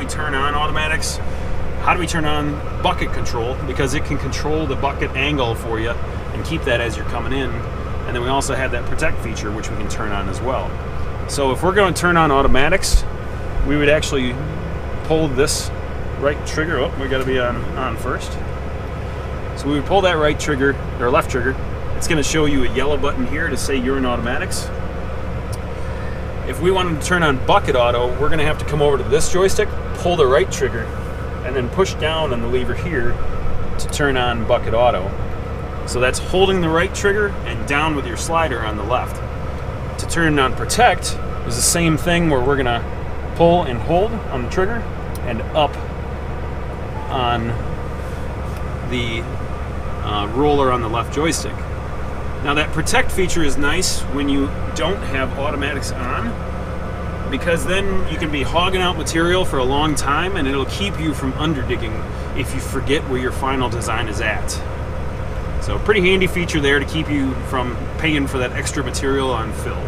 turn on automatics, how do we turn on bucket control? Because it can control the bucket angle for you and keep that as you're coming in. And then we also have that protect feature, which we can turn on as well. So if we're going to turn on automatics, we would actually pull this right trigger. Oh, we got to be on first. So we would pull that right trigger, or left trigger. It's going to show you a yellow button here to say you're in automatics. If we wanted to turn on bucket auto, we're going to have to come over to this joystick, pull the right trigger, and then push down on the lever here to turn on bucket auto. So that's holding the right trigger and down with your slider on the left. To turn on protect is the same thing, where we're going to pull and hold on the trigger and up on the roller on the left joystick. Now that protect feature is nice when you don't have automatics on, because then you can be hogging out material for a long time and it'll keep you from underdigging if you forget where your final design is at. So pretty handy feature there to keep you from paying for that extra material on fill.